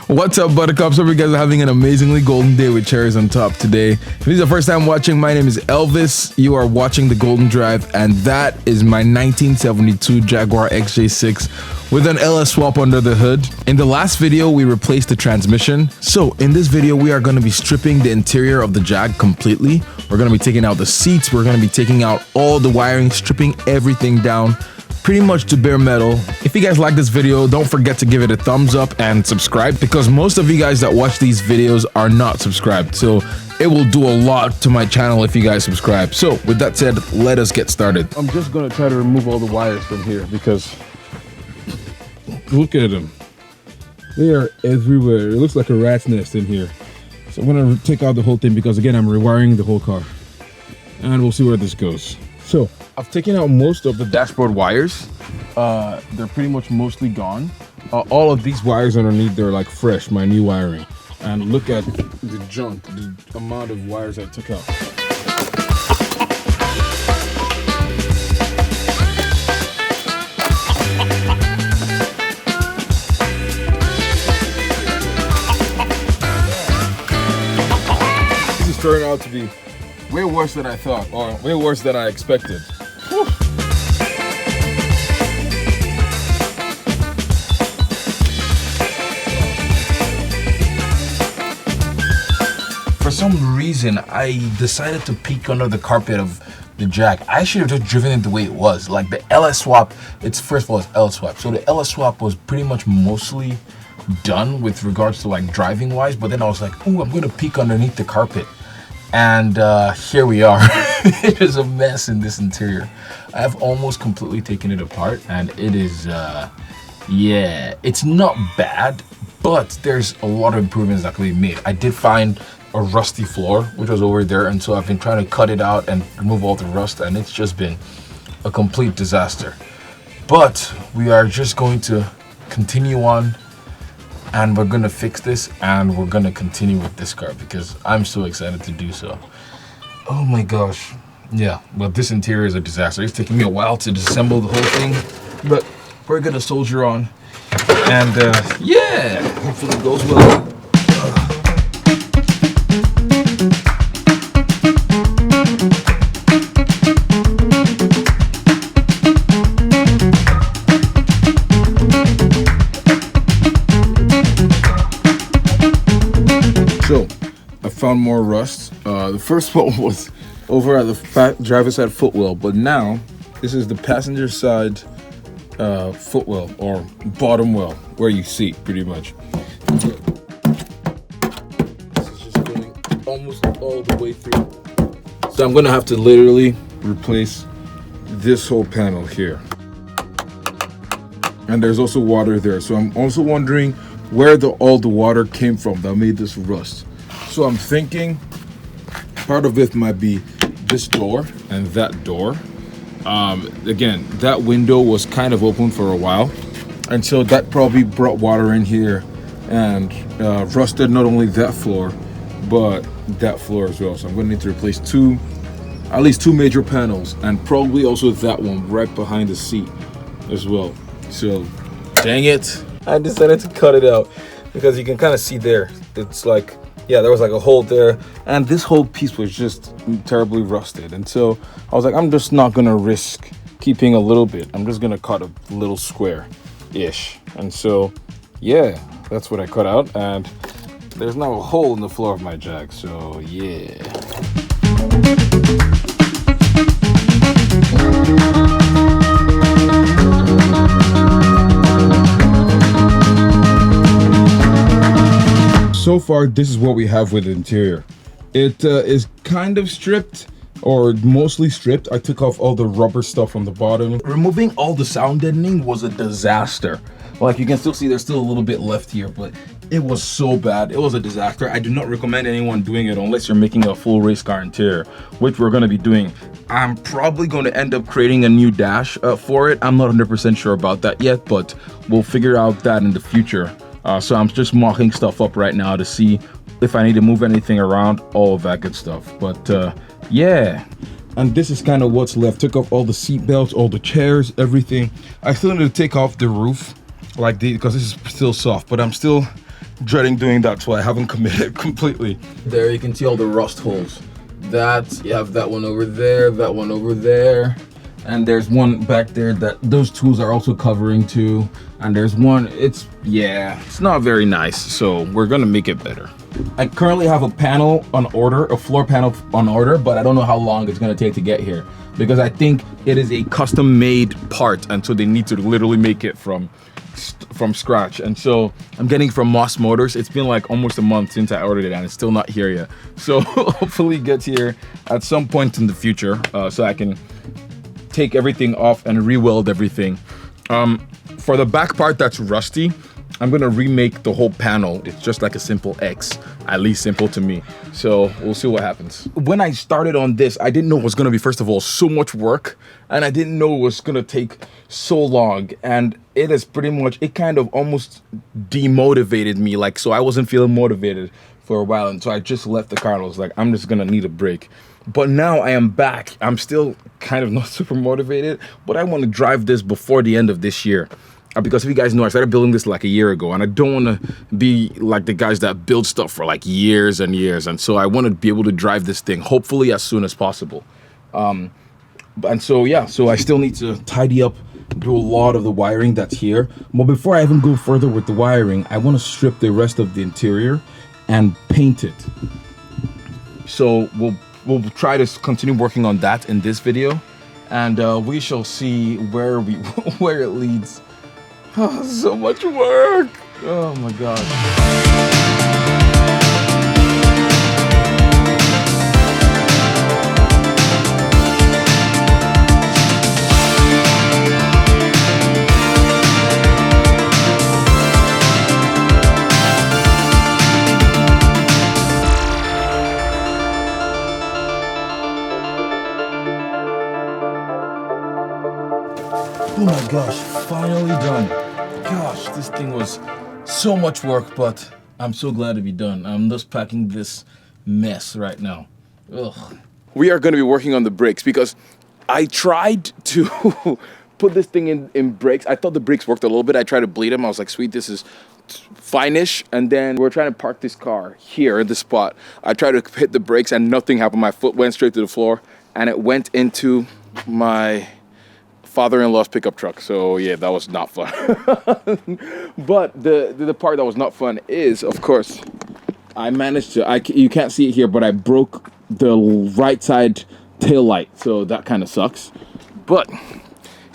What's up, Buttercups? Hope you guys are having an amazingly golden day with cherries on top today. If this is the first time watching, my name is Elvis. You are watching The Golden Drive, and that is my 1972 Jaguar XJ6 with an LS swap under the hood. In the last video, we replaced the transmission. So in this video, we are going to be stripping the interior of the Jag completely. We're going to be taking out the seats. We're going to be taking out all the wiring, stripping everything down pretty much to bare metal. If you guys like this video, don't forget to give it a thumbs up and subscribe, because most of you guys that watch these videos are not subscribed. So it will do a lot to my channel if you guys subscribe. So with that said, let us get started. I'm just gonna try to remove all the wires from here because look at them. They are everywhere. It looks like a rat's nest in here. So I'm gonna take out the whole thing because again, I'm rewiring the whole car and we'll see where this goes. So I've taken out most of the dashboard wires. They're pretty much mostly gone. All of these wires underneath, they're like fresh, my new wiring. And look at the junk, the amount of wires I took out. This is turning out to be way worse than I thought, or way worse than I expected. Whew. For some reason, I decided to peek under the carpet of the Jag. I should have just driven it the way it was. Like the LS swap, it's first of all, it's LS swap. So the LS swap was pretty much mostly done with regards to like driving wise, but then I was like, ooh, I'm gonna peek underneath the carpet. And here we are. It is a mess in this interior. I have almost completely taken it apart, and it is yeah, it's not bad, but there's a lot of improvements that can be made. I did find a rusty floor which was over there, and so I've been trying to cut it out and remove all the rust, and it's just been a complete disaster. But we are just going to continue on, and we're gonna fix this, and we're gonna continue with this car because I'm so excited to do so. Oh my gosh. Yeah, but this interior is a disaster. It's taking me a while to disassemble the whole thing, but we're gonna soldier on, and yeah, hopefully it goes well. So, I found more rust. The first one was over at the driver's side footwell, but now this is the passenger side footwell, or bottom well, where you seat pretty much. This is just going almost all the way through. So I'm gonna have to literally replace this whole panel here. And there's also water there, so I'm also wondering where all the water came from that made this rust. So I'm thinking part of it might be this door and that door. Again, that window was kind of open for a while, and so that probably brought water in here and rusted not only that floor but that floor as well. So I'm going to need to replace at least two major panels, and probably also that one right behind the seat as well. So dang it, I decided to cut it out because you can kind of see there, it's like, yeah, there was like a hole there, and this whole piece was just terribly rusted. And so I was like, I'm just not gonna risk keeping a little bit. I'm just gonna cut a little square-ish. And so, yeah, that's what I cut out, and there's now a hole in the floor of my Jag, so yeah. So far, this is what we have with the interior. It is kind of stripped, or mostly stripped. I took off all the rubber stuff from the bottom. Removing all the sound deadening was a disaster. Like, you can still see there's still a little bit left here, but it was so bad. It was a disaster. I do not recommend anyone doing it unless you're making a full race car interior, which we're going to be doing. I'm probably going to end up creating a new dash for it. I'm not 100% sure about that yet, but we'll figure out that in the future. So I'm just mocking stuff up right now to see if I need to move anything around, all of that good stuff. But yeah, and this is kind of what's left. Took off all the seat belts, all the chairs, everything. I still need to take off the roof, like because this is still soft, but I'm still dreading doing that, so I haven't committed completely. There you can see all the rust holes. You have that one over there, that one over there, and there's one back there that those tools are also covering too. And there's one, it's not very nice, so we're gonna make it better. I currently have a panel on order, a floor panel on order, but I don't know how long it's gonna take to get here because I think it is a custom made part, and so they need to literally make it from scratch. And so I'm getting from Moss Motors. It's been like almost a month since I ordered it and it's still not here yet. So hopefully it gets here at some point in the future, so I can take everything off and re-weld everything. For the back part that's rusty, I'm gonna remake the whole panel. It's just like a simple X, at least simple to me. So we'll see what happens. When I started on this, I didn't know it was gonna be, first of all, so much work, and I didn't know it was gonna take so long. And it is pretty much, it kind of almost demotivated me. Like, so I wasn't feeling motivated for a while, and so I just left the car and I was like, I'm just gonna need a break. But now I am back. I'm still kind of not super motivated, but I want to drive this before the end of this year. Because if you guys know, I started building this like a year ago, and I don't want to be like the guys that build stuff for like years and years. And so I want to be able to drive this thing hopefully as soon as possible. And so yeah, so I still need to tidy up, do a lot of the wiring that's here. But before I even go further with the wiring, I want to strip the rest of the interior and paint it. So we'll try to continue working on that in this video, and we shall see where it leads. Oh, so much work. Oh my God. Oh my gosh, finally done. Gosh, this thing was so much work, but I'm so glad to be done. I'm just packing this mess right now. Ugh. We are going to be working on the brakes because I tried to put this thing in brakes. I thought the brakes worked a little bit. I tried to bleed them. I was like, sweet, this is fine-ish. And then we're trying to park this car here in the spot. I tried to hit the brakes and nothing happened. My foot went straight to the floor and it went into my father-in-law's pickup truck. So yeah, that was not fun. But the part that was not fun is, of course, I managed to, you can't see it here, but I broke the right side tail light. So that kind of sucks. But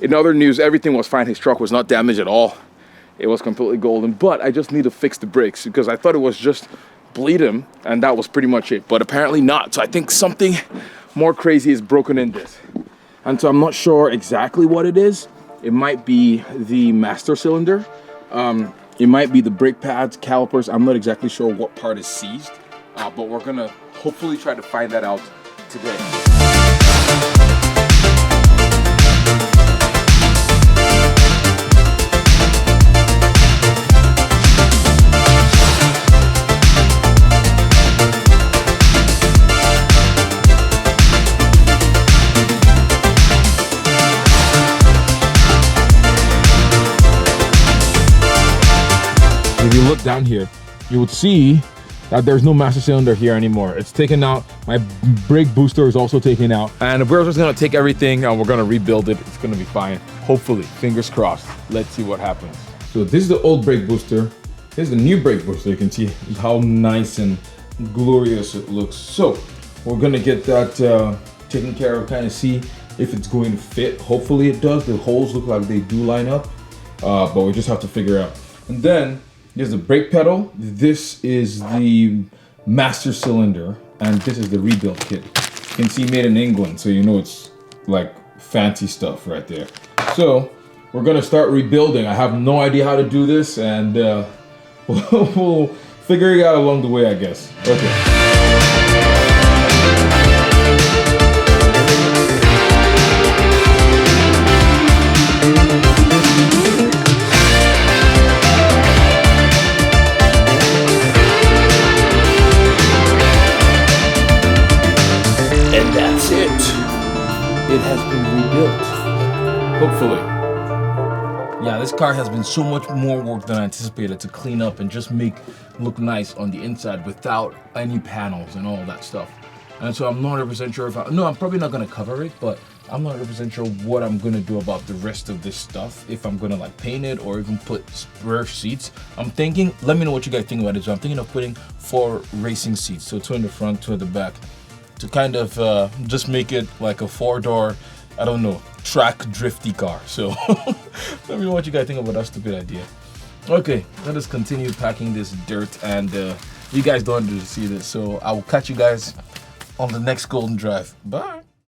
in other news, everything was fine. His truck was not damaged at all. It was completely golden, but I just need to fix the brakes because I thought it was just bleed him and that was pretty much it, but apparently not. So I think something more crazy is broken in this. And so I'm not sure exactly what it is. It might be the master cylinder. It might be the brake pads, calipers. I'm not exactly sure what part is seized, but we're gonna hopefully try to find that out today. If you look down here, you would see that there's no master cylinder here anymore. It's taken out. My brake booster is also taken out. And we're just gonna take everything and we're gonna rebuild it. It's gonna be fine. Hopefully, fingers crossed. Let's see what happens. So this is the old brake booster. Here's the new brake booster. You can see how nice and glorious it looks. So we're gonna get that taken care of, kind of see if it's going to fit. Hopefully it does. The holes look like they do line up, but we just have to figure out. And then there's the brake pedal. This is the master cylinder, and this is the rebuild kit. You can see made in England, so you know it's like fancy stuff right there. So we're gonna start rebuilding. I have no idea how to do this, and we'll figure it out along the way, I guess. Okay. It has been rebuilt. Hopefully. Yeah, this car has been so much more work than I anticipated to clean up and just make look nice on the inside without any panels and all that stuff. And so I'm not 100% sure if I'm probably not gonna cover it, but I'm not 100% sure what I'm gonna do about the rest of this stuff. If I'm gonna like paint it or even put spare seats. I'm thinking, let me know what you guys think about it. So I'm thinking of putting 4 racing seats, so 2 in the front, 2 at the back, to kind of just make it like a 4-door, I don't know, track drifty car. So let me know what you guys think about that stupid idea. Okay, let us continue packing this dirt, and you guys don't need to see this, so I will catch you guys on the next Golden Drive. Bye.